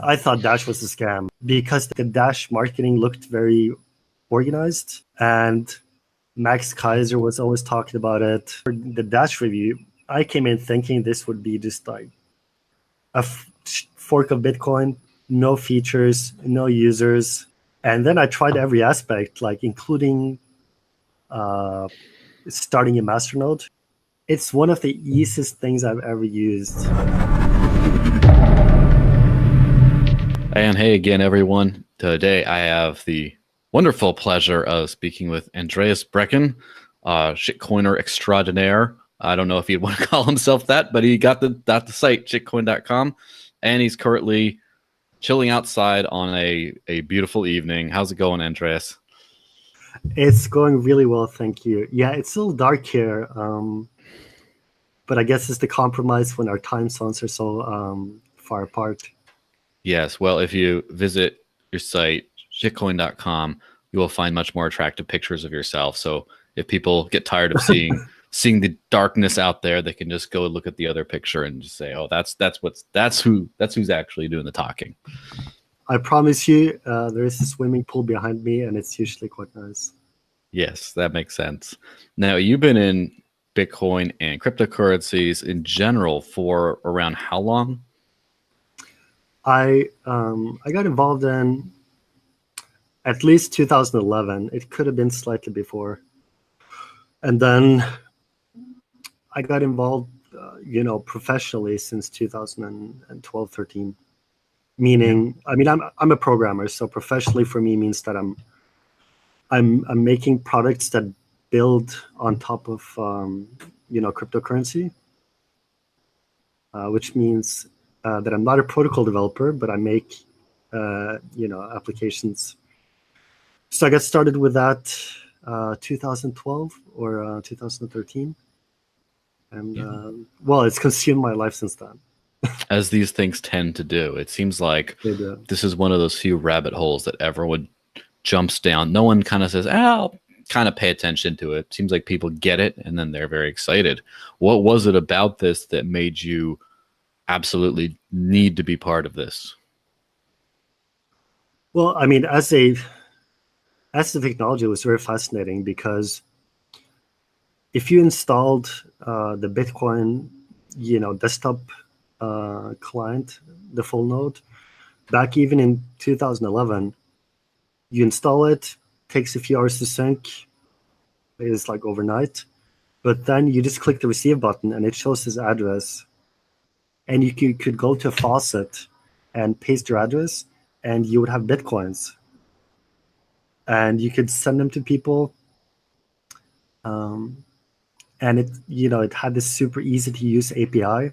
I thought Dash was a scam because the Dash marketing looked very organized, and Max Kaiser was always talking about it. For the Dash review, I came in thinking this would be just like a fork of Bitcoin, no features, no users. And then I tried every aspect, like including starting a masternode. It's one of the easiest things I've ever used. And hey again, everyone. Today I have the wonderful pleasure of speaking with Andreas Brekken, shitcoiner extraordinaire. I don't know if he'd want to call himself that, but he got the site, shitcoin.com, and he's currently chilling outside on a beautiful evening. How's it going, Andreas? It's going really well, thank you. Yeah, it's a little dark here, but I guess it's the compromise when our time zones are so far apart. Yes, well, if you visit your site, shitcoin.com, you will find much more attractive pictures of yourself. So if people get tired of seeing the darkness out there, they can just go look at the other picture and just say, "Oh, that's who's actually doing the talking." I promise you, there is a swimming pool behind me, and it's usually quite nice. Yes, that makes sense. Now, you've been in Bitcoin and cryptocurrencies in general for around how long? I got involved in at least 2011. It could have been slightly before, and then I got involved, professionally since 2012, 13. Meaning, I mean, I'm a programmer, so professionally for me means that I'm making products that build on top of cryptocurrency, which means that I'm not a protocol developer, but I make applications. So I got started with that 2012 or 2013, and well, it's consumed my life since then. As these things tend to do, it seems like this is one of those few rabbit holes that everyone jumps down. No one kind of says, I'll kind of pay attention to it. Seems like people get it and then they're very excited. What was it about this that made you absolutely need to be part of this? Well, I mean, as the technology, it was very fascinating because if you installed the Bitcoin, desktop client, the full node, back even in 2011, you install it, takes a few hours to sync, it's like overnight, but then you just click the receive button and it shows this address, and you could go to a faucet and paste your address, and you would have Bitcoins, and you could send them to people. And it had this super easy to use API.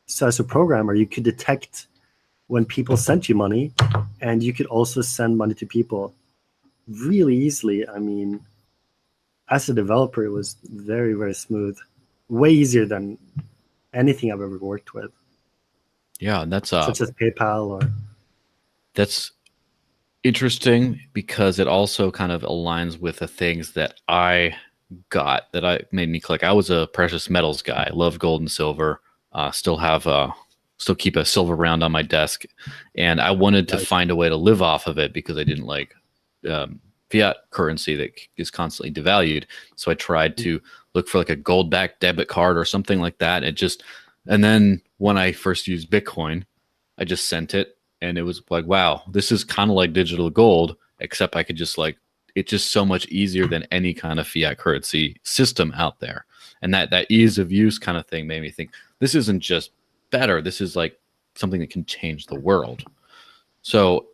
So as a programmer, you could detect when people sent you money, and you could also send money to people really easily. I mean, as a developer, it was very, very smooth, way easier than anything I've ever worked with. Yeah, and that's such as PayPal or. That's interesting because it also kind of aligns with the things that I got that I made me click. I was a precious metals guy. I love gold and silver. Still keep a silver round on my desk, and I wanted to find a way to live off of it because I didn't like fiat currency that is constantly devalued. So I tried to look for like a gold-backed debit card or something like that. And then when I first used Bitcoin, I just sent it, and it was like, wow, this is kind of like digital gold, except I could just it's just so much easier than any kind of fiat currency system out there. And that ease of use kind of thing made me think, this isn't just better. This is like something that can change the world. So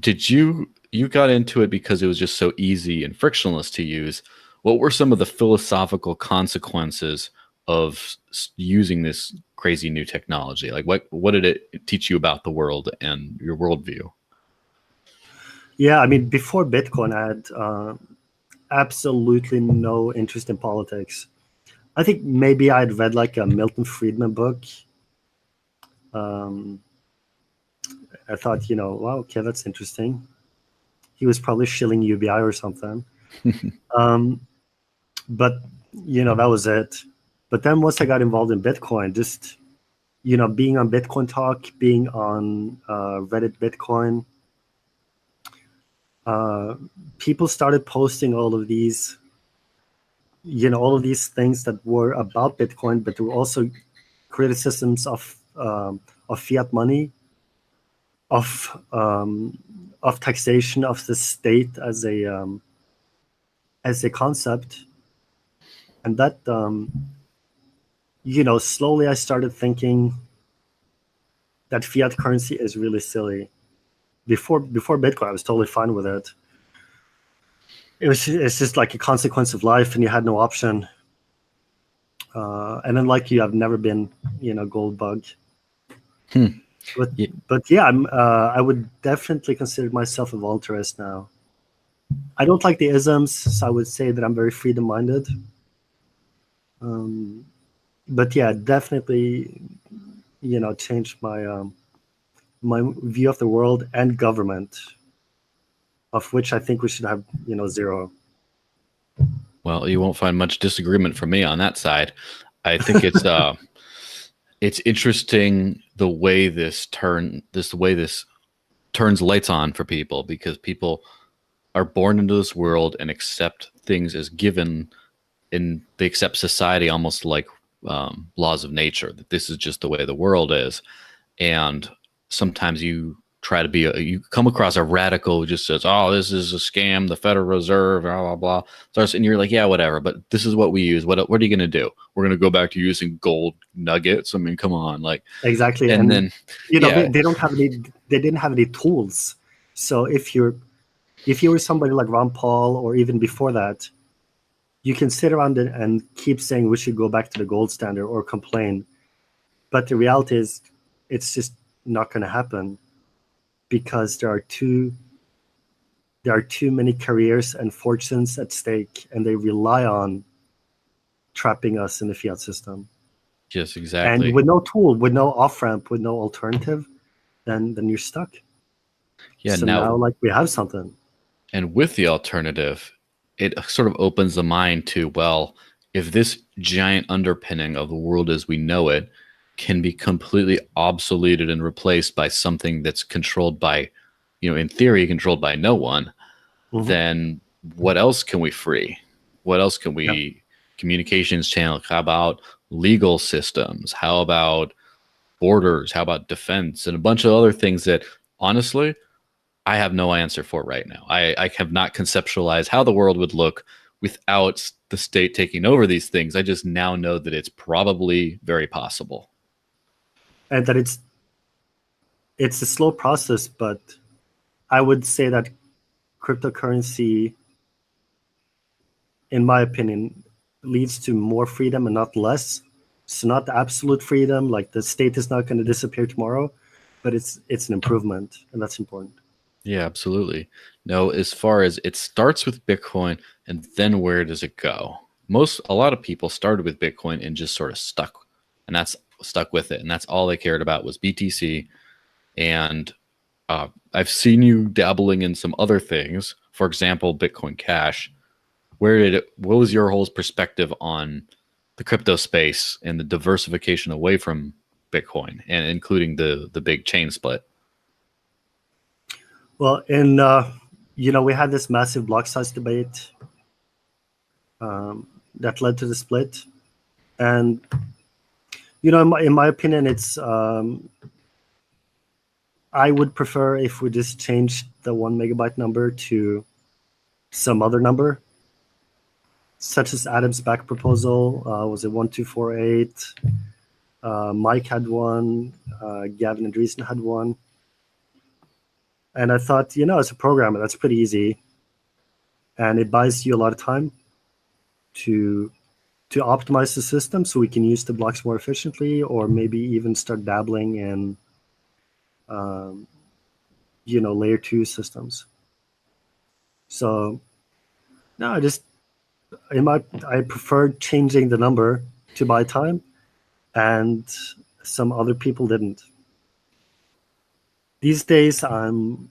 you got into it because it was just so easy and frictionless to use. What were some of the philosophical consequences of using this crazy new technology? Like what did it teach you about the world and your worldview? Yeah, I mean, before Bitcoin, I had absolutely no interest in politics. I think maybe I'd read like a Milton Friedman book. I thought, wow, okay, that's interesting. He was probably shilling UBI or something. But, that was it. But then once I got involved in Bitcoin, just being on Bitcoin Talk, being on Reddit Bitcoin, people started posting all of these things that were about Bitcoin, but there were also criticisms of fiat money, of taxation, of the state as a concept, and that slowly I started thinking that fiat currency is really silly. Before Bitcoin, I was totally fine with it. It's just like a consequence of life, and you had no option. And then, like you, I've never been, gold bug. But Yeah. but yeah, I would definitely consider myself a voluntarist now. I don't like the isms, so I would say that I'm very freedom minded. But yeah, definitely, changed my view of the world and government, of which I think we should have, zero. Well, you won't find much disagreement from me on that side. I think it's interesting the way this turns lights on for people, because people are born into this world and accept things as given, and they accept society almost like laws of nature, that this is just the way the world is. And sometimes you try to you come across a radical who just says, oh, this is a scam, the Federal Reserve, blah, blah, blah. And you're like, yeah, whatever, but this is what we use. What are you going to do? We're going to go back to using gold nuggets. I mean, come on. Like, Exactly. and then, they didn't have any tools. So if you were somebody like Ron Paul, or even before that, you can sit around and keep saying we should go back to the gold standard or complain. But the reality is it's just not going to happen, because there are too many careers and fortunes at stake, and they rely on trapping us in the fiat system. yes, exactly. And with no tool, with no off-ramp, with no alternative, then you're stuck. Yeah. So now, like, we have something. and with the alternative, it sort of opens the mind to, well, if this giant underpinning of the world as we know it can be completely obsoleted and replaced by something that's controlled by, in theory, controlled by no one, then what else can we free? What else can we, communications channel? How about legal systems? How about borders? How about defense? And a bunch of other things that, honestly, I have no answer for right now. I have not conceptualized how the world would look without the state taking over these things. I just now know that it's probably very possible. And that it's a slow process, but I would say that cryptocurrency, in my opinion, leads to more freedom and not less. So not absolute freedom, like the state is not going to disappear tomorrow, but it's an improvement, and that's important. Yeah, absolutely. No, as far as it starts with Bitcoin, and then where does it go? A lot of people started with Bitcoin and just sort of stuck with it. And that's all they cared about was BTC. And I've seen you dabbling in some other things. For example, Bitcoin Cash. What was your whole perspective on the crypto space and the diversification away from Bitcoin, and including the big chain split? Well, we had this massive block size debate that led to the split, and in my opinion, it's I would prefer if we just changed the 1 megabyte number to some other number, such as Adam's back proposal. Was it 1248? Mike had one. Gavin Andreessen had one. And I thought, as a programmer, that's pretty easy, and it buys you a lot of time to optimize the system so we can use the blocks more efficiently, or maybe even start dabbling in layer 2 systems. So no, I preferred changing the number to buy time, and some other people didn't. These days I'm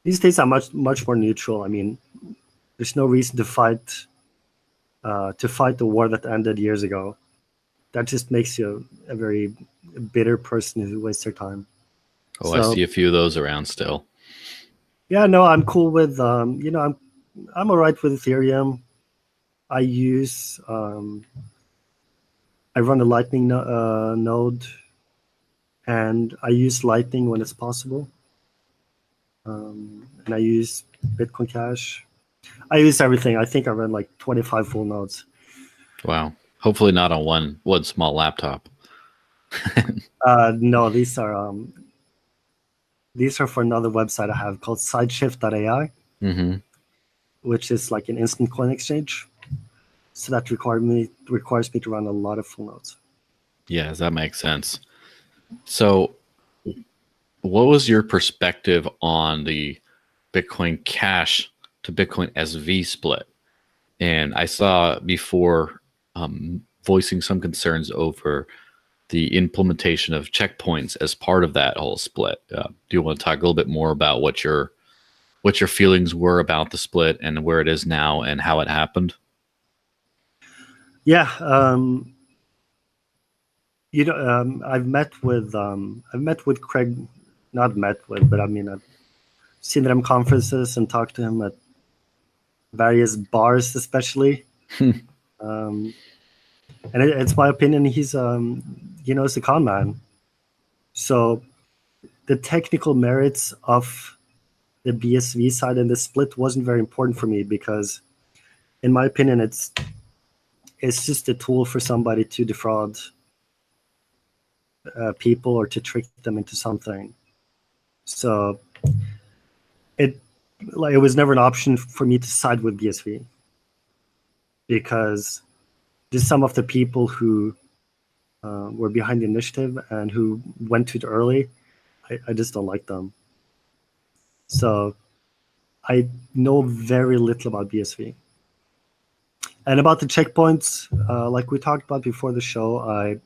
much more neutral. I mean, there's no reason to fight the war that ended years ago. that just makes you a very bitter person who wastes their time. Oh, So, I see a few of those around still. yeah, no, I'm cool with I'm all right with Ethereum. I use I run a Lightning node, and I use Lightning when it's possible. And I use Bitcoin Cash. I use everything. I think I run like 25 full nodes. Wow. Hopefully not on one small laptop. No, these are for another website I have called sideshift.ai, Mm-hmm. which is like an instant coin exchange. So that requires me to run a lot of full nodes. Yeah, that makes sense. So, what was your perspective on the Bitcoin Cash to Bitcoin SV split? And I saw before voicing some concerns over the implementation of checkpoints as part of that whole split. Do you want to talk a little bit more about what your feelings were about the split and where it is now and how it happened? Yeah, I've met with Craig, not met with, but I mean I've seen him at conferences and talked to him at various bars, especially. um, and it's my opinion he's he's a con man. So the technical merits of the BSV side and the split wasn't very important for me because, in my opinion, it's just a tool for somebody to defraud people or to trick them into something. So it was never an option for me to side with BSV because just some of the people who were behind the initiative and who went to it early, I just don't like them. So I know very little about BSV. And about the checkpoints, like we talked about before the show,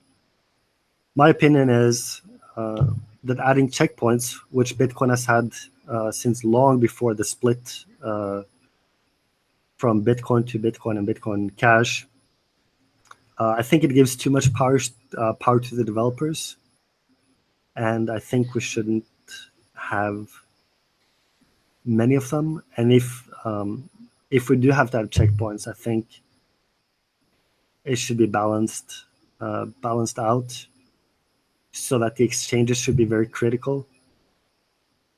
my opinion is that adding checkpoints, which Bitcoin has had since long before the split from Bitcoin to Bitcoin and Bitcoin Cash, I think it gives too much power to the developers, and I think we shouldn't have many of them. And if we do have to have checkpoints, I think it should be balanced out, so that the exchanges should be very critical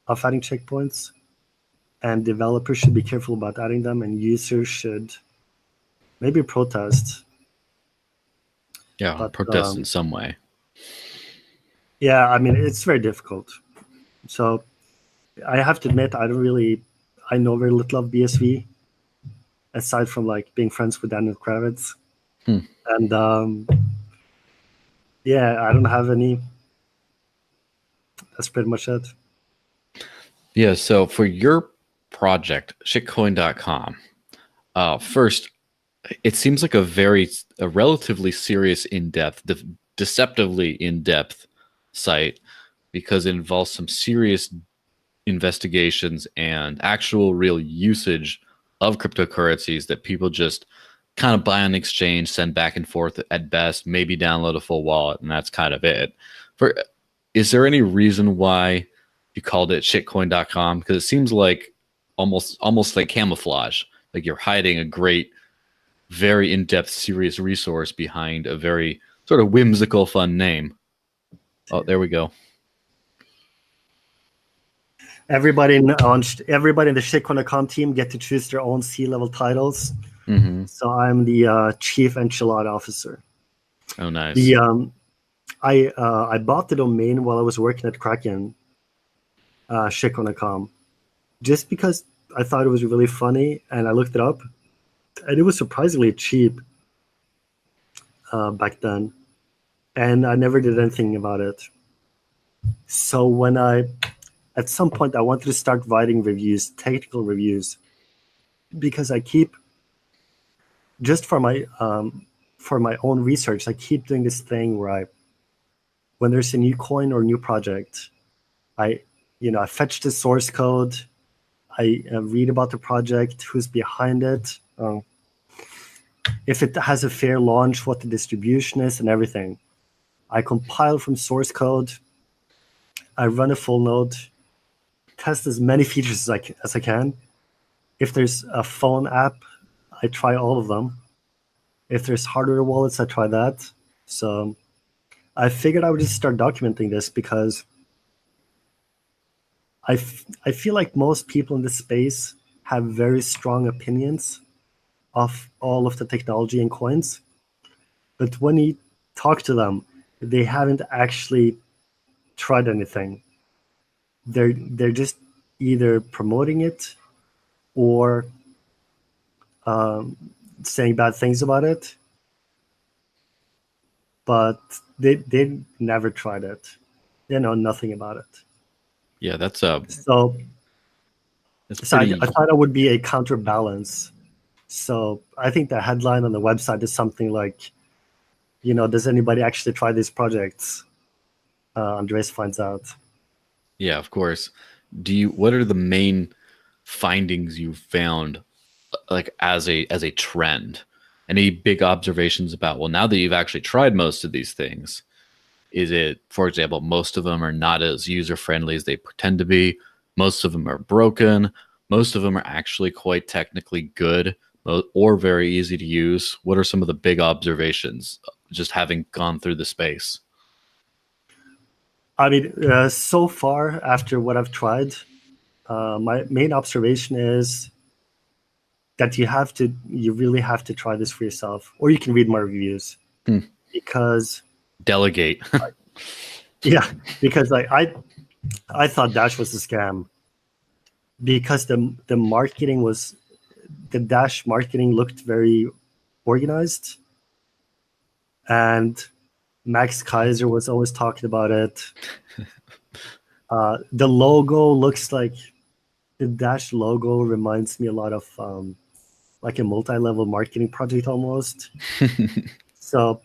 of adding checkpoints, and developers should be careful about adding them, and users should maybe protest. Yeah, But protest in some way. yeah, I mean, it's very difficult. So I have to admit, I know very little of BSV, aside from like being friends with Daniel Kravitz. And yeah, I don't have any. That's pretty much it. Yeah, so for your project, shitcoin.com, first, it seems like a relatively serious, in-depth, deceptively in-depth site because it involves some serious investigations and actual real usage of cryptocurrencies that people just kind of buy on exchange, send back and forth at best, maybe download a full wallet, and that's kind of it. Is there any reason why you called it shitcoin.com? Because it seems like almost like camouflage, like you're hiding a great, very in-depth, serious resource behind a very sort of whimsical, fun name. Oh, there we go. Everybody in the Shitcoin.com team get to choose their own C-level titles. Mm-hmm. So I'm the chief enchilada officer. Oh, nice. I bought the domain while I was working at Kraken, Shitcoin.com, just because I thought it was really funny, and I looked it up, and it was surprisingly cheap back then, and I never did anything about it. So at some point, I wanted to start writing reviews, technical reviews, because I keep, just for my own research, I keep doing this thing where when there's a new coin or new project, I fetch the source code, I read about the project, who's behind it, if it has a fair launch, what the distribution is and everything. I compile from source code. I run a full node, test as many features as I can. If there's a phone app, I try all of them. If there's hardware wallets, I try that. So I figured I would just start documenting this because I feel like most people in this space have very strong opinions of all of the technology and coins. But when you talk to them, they haven't actually tried anything. They're just either promoting it or saying bad things about it, but they never tried it. They know nothing about it. Yeah, that's So pretty. I thought it would be a counterbalance. So I think the headline on the website is something like, does anybody actually try these projects? Andreas finds out. Yeah, of course. What are the main findings you found, like as a trend? Any big observations about, well, now that you've actually tried most of these things, is it, for example, most of them are not as user friendly as they pretend to be? Most of them are broken. Most of them are actually quite technically good or very easy to use. What are some of the big observations just having gone through the space? I mean, so far after what I've tried, my main observation is that you really have to try this for yourself, or you can read my reviews. Because delegate. Yeah, because I thought Dash was a scam because the marketing was, the Dash marketing looked very organized, and Max Kaiser was always talking about it. The logo looks like, the Dash logo reminds me a lot of like a multi-level marketing project almost. So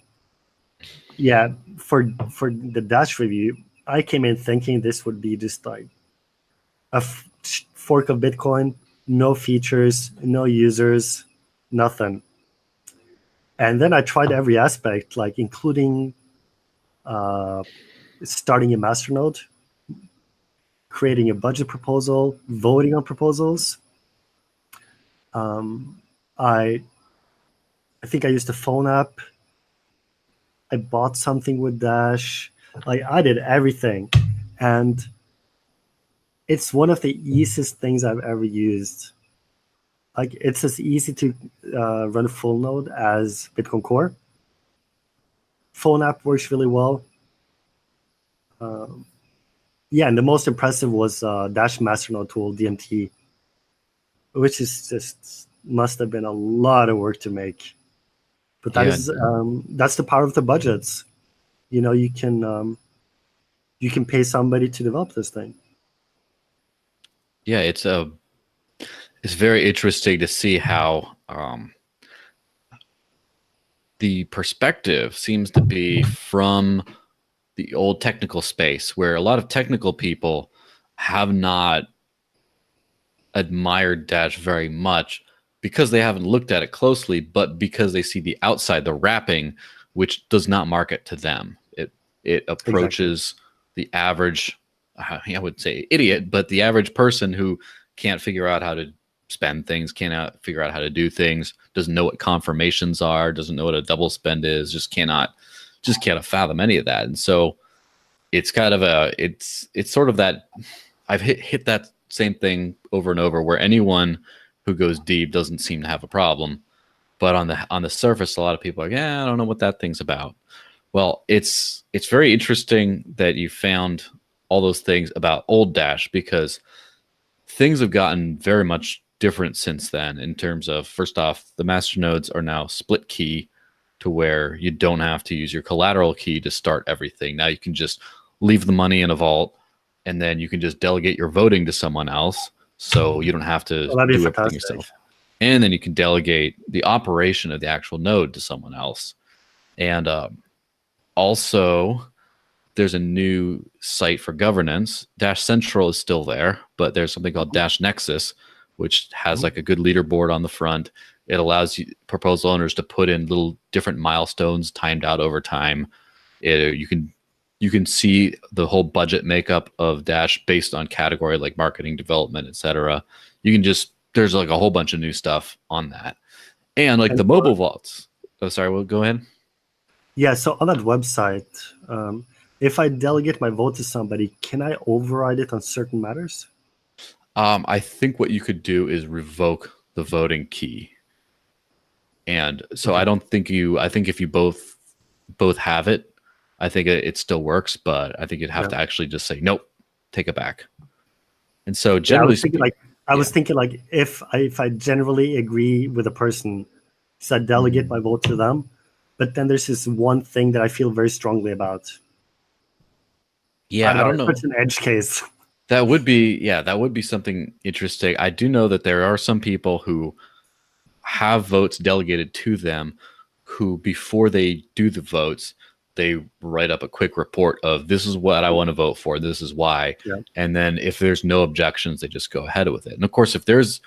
yeah, for the Dash review, I came in thinking this would be just like a fork of Bitcoin, no features, no users, nothing. And then I tried every aspect, like including starting a masternode, creating a budget proposal, voting on proposals. I think I used a phone app. I bought something with Dash. Like I did everything, and it's one of the easiest things I've ever used. Like it's as easy to run a full node as Bitcoin Core. Phone app works really well. Yeah, and the most impressive was Dash Masternode tool DMT, which is just must have been a lot of work to make. But that's the power of the budgets. You can pay somebody to develop this thing. Yeah, it's very interesting to see how the perspective seems to be from the old technical space, where a lot of technical people have not admired Dash very much because they haven't looked at it closely, but because they see the outside, the wrapping, which does not market to them. It approaches the average, I would say idiot, but the average person who can't figure out how to spend things, cannot figure out how to do things, doesn't know what confirmations are, doesn't know what a double spend is, just cannot fathom any of that. And so it's kind of it's sort of that I've hit that same thing over and over, where anyone who goes deep doesn't seem to have a problem, but on the surface, a lot of people are like, yeah, I don't know what that thing's about. Well, it's very interesting that you found all those things about old Dash, because things have gotten very much different since then in terms of, first off, the master nodes are now split key, to where you don't have to use your collateral key to start everything. Now you can just leave the money in a vault, and then you can just delegate your voting to someone else, so you don't have to do everything yourself. And then you can delegate the operation of the actual node to someone else. And also, there's a new site for governance. Dash Central is still there, but there's something called Dash Nexus, which has like a good leaderboard on the front. It allows you proposal owners to put in little different milestones timed out over time. You can see the whole budget makeup of Dash based on category like marketing, development, etc. You can just there's like a whole bunch of new stuff on that, and like the mobile vaults. Oh, sorry. Well, go ahead. Yeah. So on that website, if I delegate my vote to somebody, can I override it on certain matters? I think what you could do is revoke the voting key. And so Okay. I don't think you. I think if you both have it, I think it still works. But I think you'd have to actually just say nope, take it back. And so generally, I was thinking like if I generally agree with a person, so I delegate my vote to them, but then there's this one thing that I feel very strongly about. Yeah, I don't know. It's an edge case. That would be something interesting. I do know that there are some people who have votes delegated to them who, before they do the votes, they write up a quick report of this is what I want to vote for, this is why. Yeah. And then if there's no objections, they just go ahead with it. And of course, if there's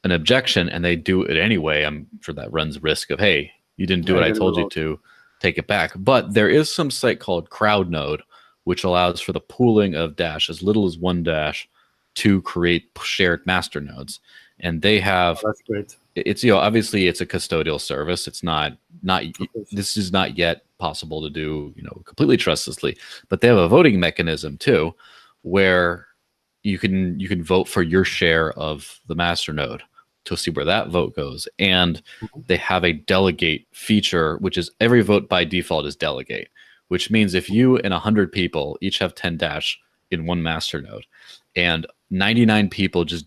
an objection and they do it anyway, I'm sure that runs risk of, hey, you didn't do what I told you to, take it back. But there is some site called CrowdNode, which allows for the pooling of Dash as little as one Dash to create shared master nodes. And they have that's great. It's obviously it's a custodial service. It's not this is not yet possible to do completely trustlessly, but they have a voting mechanism too, where you can vote for your share of the master node to see where that vote goes. And they have a delegate feature, which is every vote by default is delegate, which means if you and 100 people each have 10 Dash in one master node, and 99 people just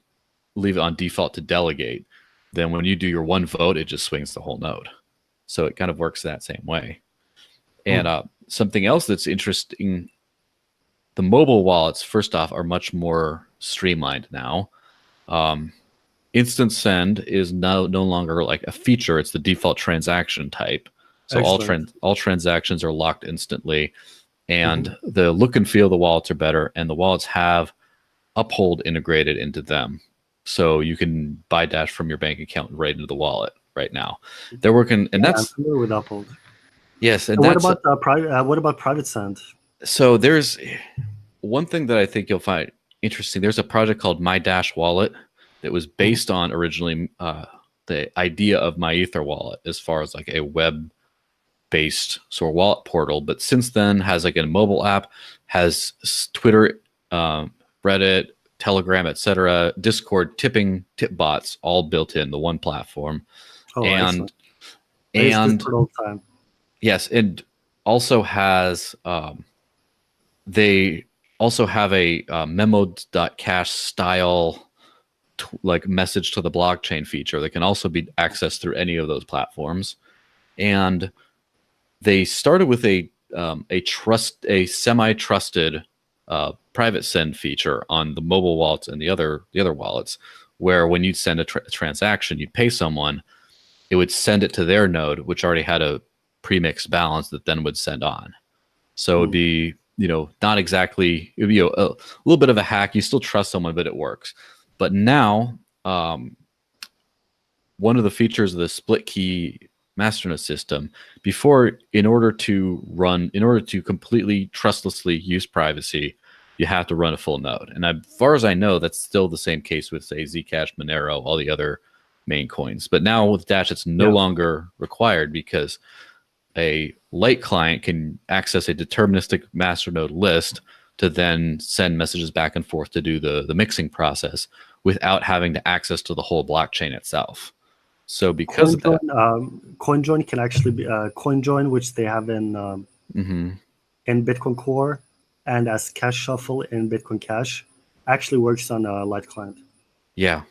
leave it on default to delegate, then when you do your one vote, it just swings the whole node. So it kind of works that same way. And something else that's interesting, the mobile wallets, first off, are much more streamlined now. Instant send is no longer like a feature. It's the default transaction type. So all transactions are locked instantly. And the look and feel of the wallets are better. And the wallets have Uphold integrated into them. So you can buy Dash from your bank account right into the wallet right now. They're working, and that's I'm familiar with Uphold. Yes, and what about private? What about private send? So there's one thing that I think you'll find interesting. There's a project called My Dash Wallet that was based on originally the idea of My Ether Wallet, as far as like a web-based sort of wallet portal. But since then, has like a mobile app, has Twitter, Reddit, Telegram, etc., Discord, tip bots, all built in the one platform. And yes, and also has they also have a memo.cash style like message to the blockchain feature that can also be accessed through any of those platforms. And they started with a semi-trusted private send feature on the mobile wallets and the other wallets, where when you'd send a transaction, you'd pay someone, it would send it to their node, which already had a premixed balance that then would send on. So it would be, not exactly, it would be a little bit of a hack. You still trust someone, but it works. But now, one of the features of the split key masternode system, before, in order to completely trustlessly use privacy, you have to run a full node. And as far as I know, that's still the same case with, say, Zcash, Monero, all the other main coins. But now with Dash, it's no longer required, because a light client can access a deterministic masternode list to then send messages back and forth to do the mixing process without having to access to the whole blockchain itself. So because of that, CoinJoin can actually be CoinJoin, which they have in Bitcoin Core, and as Cash Shuffle in Bitcoin Cash, actually works on a light client. Yeah,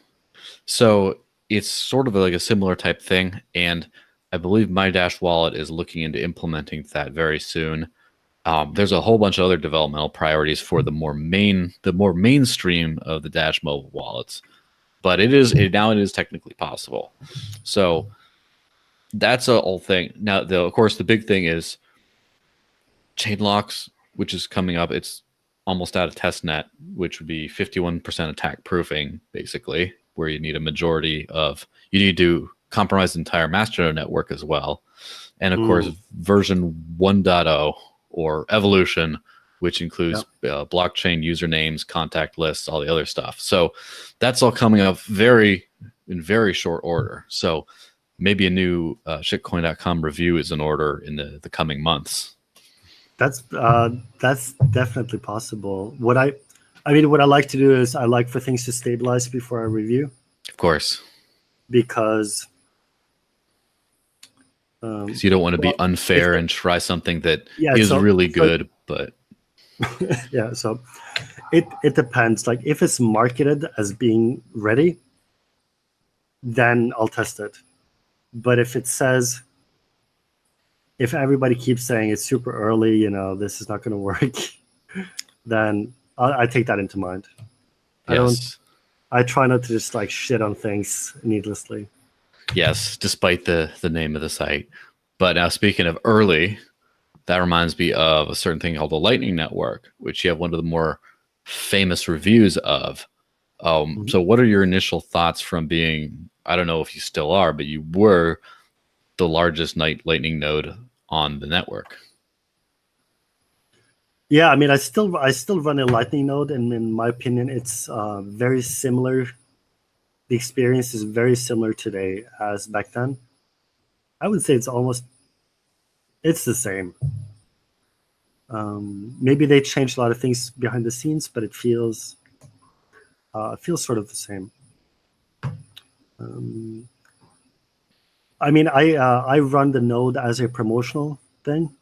so it's sort of like a similar type thing, and I believe My Dash Wallet is looking into implementing that very soon. There's a whole bunch of other developmental priorities for the more mainstream of the Dash mobile wallets, but it is technically possible. So that's a whole thing. Now, of course, the big thing is chain locks, which is coming up. It's almost out of testnet, which would be 51% attack proofing, basically, where you need a majority of, you need to compromise the entire masternode network as well. And of course, version 1.0 or evolution, which includes blockchain usernames, contact lists, all the other stuff. So that's all coming up in very short order. So maybe a new shitcoin.com review is in order in the coming months. That's definitely possible. What I like to do is I like for things to stabilize before I review. Of course. Because you don't want to be unfair and try something that is really good, but yeah. So it depends. Like if it's marketed as being ready, then I'll test it. But if it says, if everybody keeps saying it's super early, this is not going to work, then I take that into mind. I try not to just like shit on things needlessly. Yes, despite the name of the site. But now speaking of early, that reminds me of a certain thing called the Lightning Network, which you have one of the more famous reviews of. So what are your initial thoughts from being, I don't know if you still are, but you were the largest Lightning node on the network? Yeah, I mean, I still run a Lightning node, and in my opinion, it's very similar. The experience is very similar today as back then. I would say it's the same. Maybe they changed a lot of things behind the scenes, but it feels sort of the same. I mean, I run the node as a promotional thing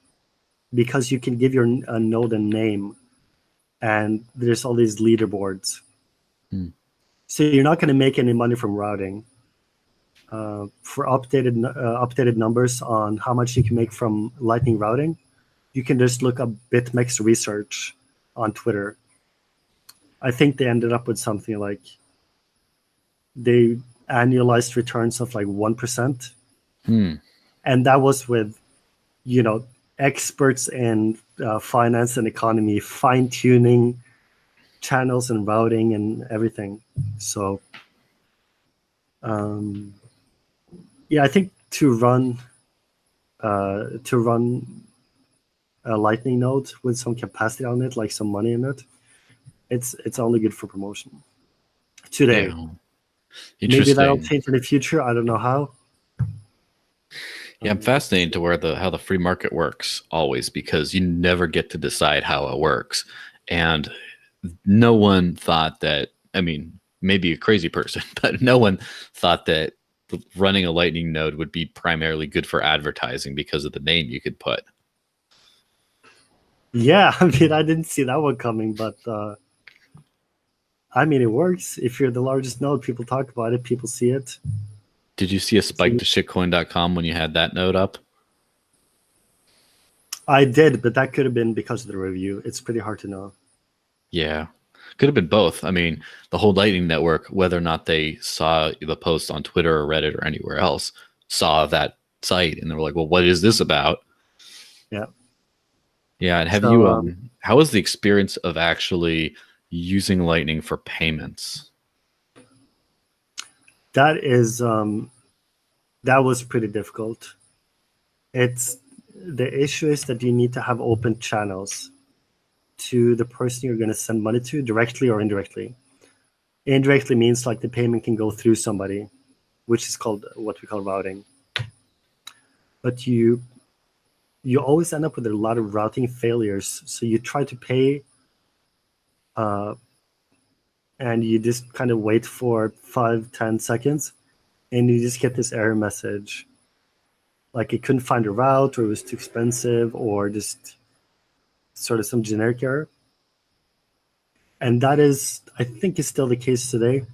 because you can give your node a name, and there's all these leaderboards. So you're not going to make any money from routing. For updated numbers on how much you can make from Lightning routing, you can just look up BitMEX research on Twitter. I think they ended up with something like they annualized returns of like 1%. And that was with, experts in finance and economy, fine-tuning channels and routing and everything. So, I think to run a Lightning node with some capacity on it, like some money in it, it's only good for promotion today. Yeah. Maybe that'll change in the future. I don't know how. Yeah, I'm fascinated to how the free market works always, because you never get to decide how it works. And no one thought that, I mean, maybe a crazy person, but no one thought that running a Lightning node would be primarily good for advertising because of the name you could put. Yeah, I mean, I didn't see that one coming, but I mean, it works. If you're the largest node, people talk about it, people see it. Did you see a spike to shitcoin.com when you had that node up? I did, but that could have been because of the review. It's pretty hard to know. Yeah. Could have been both. I mean, the whole Lightning Network, whether or not they saw the post on Twitter or Reddit or anywhere else, saw that site and they were like, well, what is this about? Yeah. Yeah. And how was the experience of actually using Lightning for payments? That was pretty difficult. The issue is that you need to have open channels to the person you're going to send money to, directly or indirectly. Indirectly means like the payment can go through somebody, which is called what we call routing. But you always end up with a lot of routing failures. So you try to pay, and you just kind of wait for 5-10 seconds, and you just get this error message. Like it couldn't find a route, or it was too expensive, or just sort of some generic error. And that is, I think, is still the case today.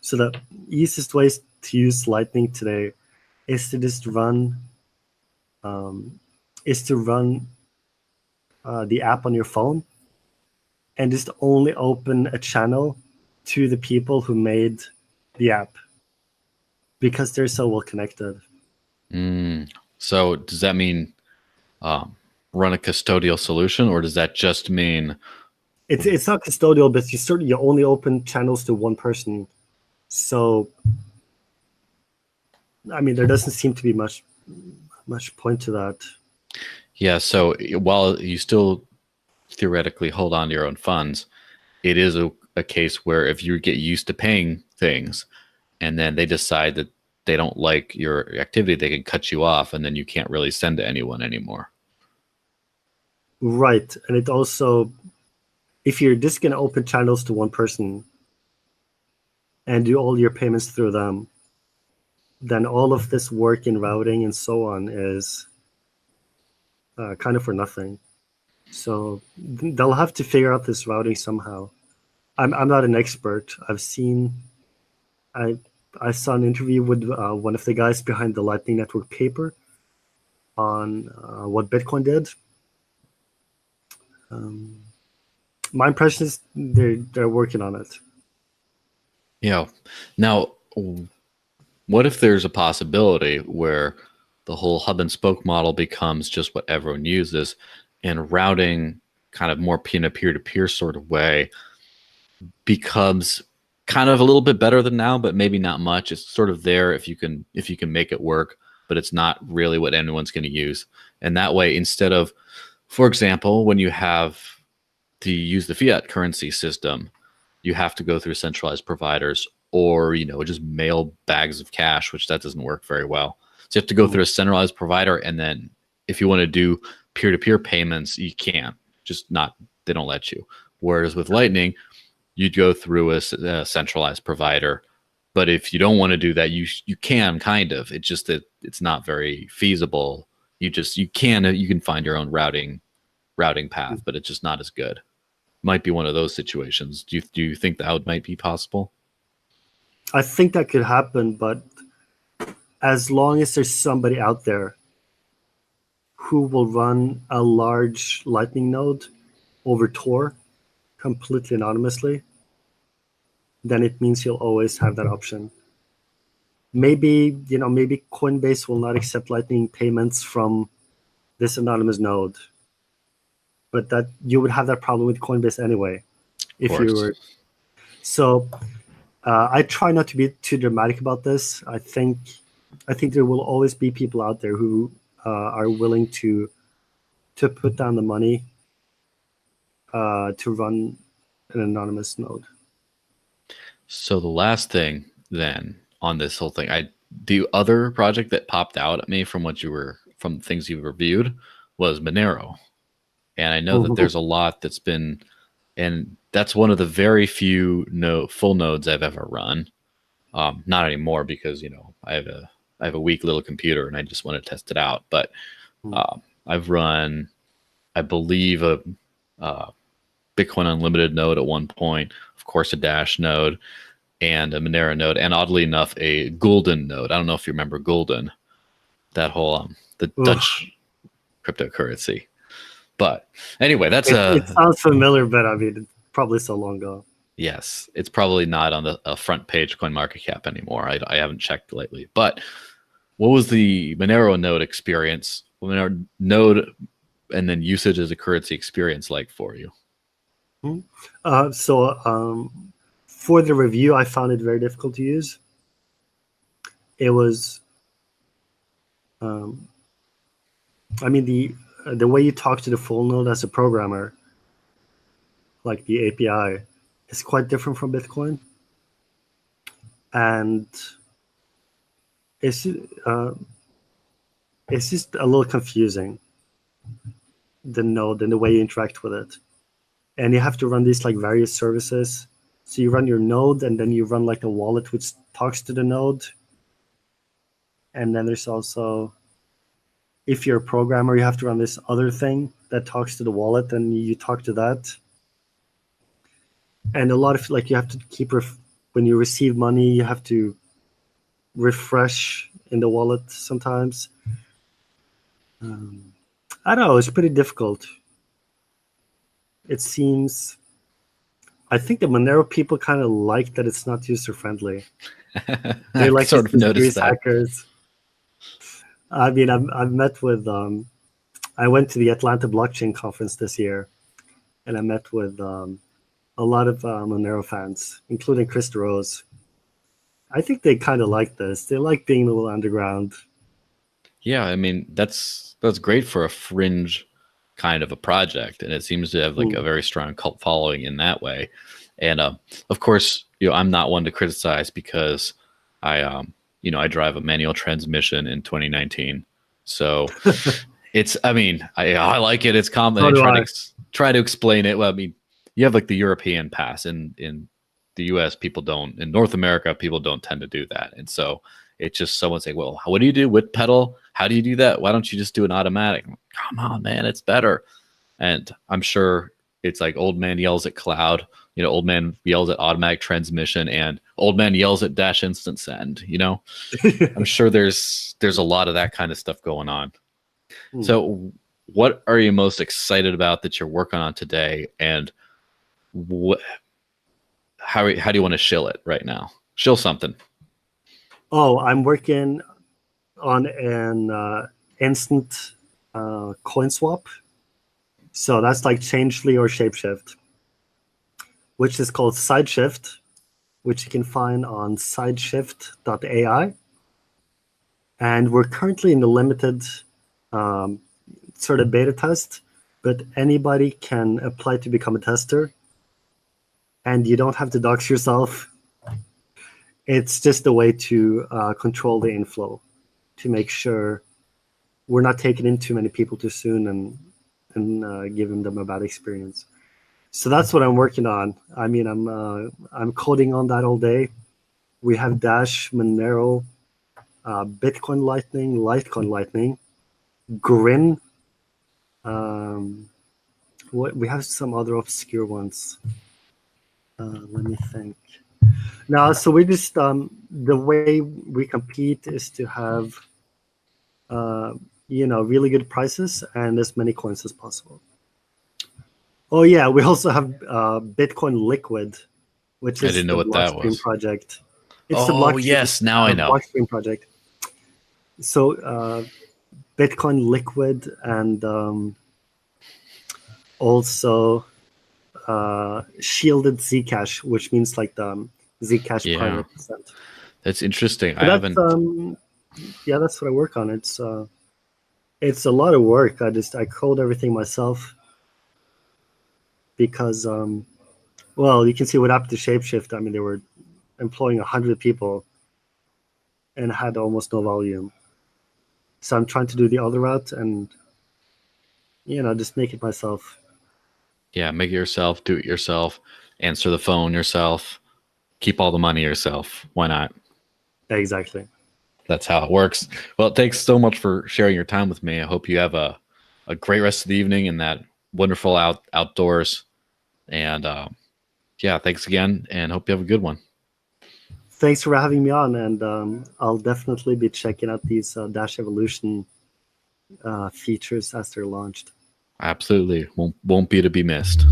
So the easiest ways to use Lightning today is to just run, the app on your phone, and just only open a channel to the people who made the app, because they're so well connected. So does that mean run a custodial solution, or does that just mean it's not custodial, but you only open channels to one person, So, I mean, there doesn't seem to be much point to that. Yeah. So while you still theoretically hold on to your own funds, it is a case where if you get used to paying things and then they decide that they don't like your activity, they can cut you off and then you can't really send to anyone anymore. Right. And it also, if you're just going to open channels to one person and do all your payments through them, then all of this work in routing and so on is kind of for nothing. So they'll have to figure out this routing somehow. I'm not an expert. I saw an interview with one of the guys behind the Lightning Network paper on what Bitcoin did. My impression is they're working on it. Yeah. Now, what if there's a possibility where the whole hub and spoke model becomes just what everyone uses, and routing kind of more in a peer-to-peer sort of way becomes kind of a little bit better than now, but maybe not much. It's sort of there if you can make it work, but it's not really what anyone's going to use. And that way, instead of, for example, when you have to use the fiat currency system, you have to go through centralized providers or, just mail bags of cash, which that doesn't work very well. So you have to go through a centralized provider. And then if you want to do peer-to-peer payments, you can't, they don't let you. Whereas with Lightning, you'd go through a centralized provider. But if you don't want to do that, you can kind of. It's just that it's not very feasible. You can find your own routing path, but it's just not as good. Might be one of those situations. Do you think that might be possible? I think that could happen, but as long as there's somebody out there who will run a large Lightning node over Tor completely anonymously, then it means you'll always have that option. Maybe Coinbase will not accept Lightning payments from this anonymous node, but that you would have that problem with Coinbase anyway. If you were so, I try not to be too dramatic about this. I think there will always be people out there who are willing to put down the money to run an anonymous node. So the last thing then on this whole thing, the other project that popped out at me from things you've reviewed was Manero. And I know that there's a lot that's been, and that's one of the very few full nodes I've ever run. Not anymore because, I have a weak little computer and I just want to test it out. But I've run, I believe, a Bitcoin Unlimited node at one point, of course, a Dash node and a Manero node, and oddly enough, a Gulden node. I don't know if you remember Gulden, that whole the Dutch cryptocurrency. But anyway, it sounds familiar, but I mean, probably so long ago. Yes, it's probably not on the front page CoinMarketCap anymore. I haven't checked lately. But what was the Manero node experience, Manero node, and then usage as a currency experience like for you? For the review, I found it very difficult to use. It was, I mean, the way you talk to the full node as a programmer, like the API, is quite different from Bitcoin, and it's just a little confusing, the node and the way you interact with it. And you have to run these like various services. So you run your node and then you run like a wallet which talks to the node. And then there's also, if you're a programmer, you have to run this other thing that talks to the wallet and you talk to that. And a lot of you have to keep, when you receive money, you have to refresh in the wallet sometimes. I don't know, it's pretty difficult. It seems, I think the Manero people kind of like that it's not user friendly. They like sort of noticed that. Hackers. I mean, I've met with, I went to the Atlanta Blockchain Conference this year, and I met with a lot of Manero fans, including Chris DeRose. I think they kind of like this. They like being a little underground. Yeah, I mean that's great for a fringe kind of a project, and it seems to have like a very strong cult following in that way. And of course, I'm not one to criticize because I drive a manual transmission in 2019, so it's. I mean, I like it. It's common. So I do try to explain it. Well, I mean, you have like the European pass in the U.S. People don't. In North America, people don't tend to do that, and so it's just someone saying, "Well, what do you do with pedal? How do you do that? Why don't you just do an automatic?" Come on, man, it's better. And I'm sure it's like old man yells at cloud, old man yells at automatic transmission, and old man yells at dash instant send. I'm sure there's a lot of that kind of stuff going on. So what are you most excited about that you're working on today, and how do you want to shill it right now? Shill something. Oh, I'm working on an instant coin swap. So that's like Changely or Shapeshift, which is called Sideshift, which you can find on sideshift.ai. And we're currently in the limited sort of beta test, but anybody can apply to become a tester. And you don't have to dox yourself. It's just a way to control the inflow, to make sure we're not taking in too many people too soon and giving them a bad experience. So that's what I'm working on. I mean, I'm coding on that all day. We have Dash, Manero, Bitcoin Lightning, Litecoin Lightning, Grin. We have some other obscure ones. Let me think. Now, so we just the way we compete is to have really good prices and as many coins as possible. Oh yeah, we also have Bitcoin Liquid, which is I didn't know what that was. Project. It's the Blockstream, yes, now I know. Blockstream project. So Bitcoin Liquid and also shielded Zcash, which means like the Zcash private percent. That's interesting. But that's what I work on. It's a lot of work. I code everything myself because you can see what happened to Shapeshift. I mean, they were employing 100 people and had almost no volume. So I'm trying to do the other route and just make it myself. Yeah, make it yourself, do it yourself, answer the phone yourself, keep all the money yourself. Why not? Exactly. That's how it works. Well, thanks so much for sharing your time with me. I hope you have a great rest of the evening in that wonderful outdoors. And thanks again, and hope you have a good one. Thanks for having me on, and I'll definitely be checking out these Dash Evolution features as they're launched. Absolutely. Won't be to be missed.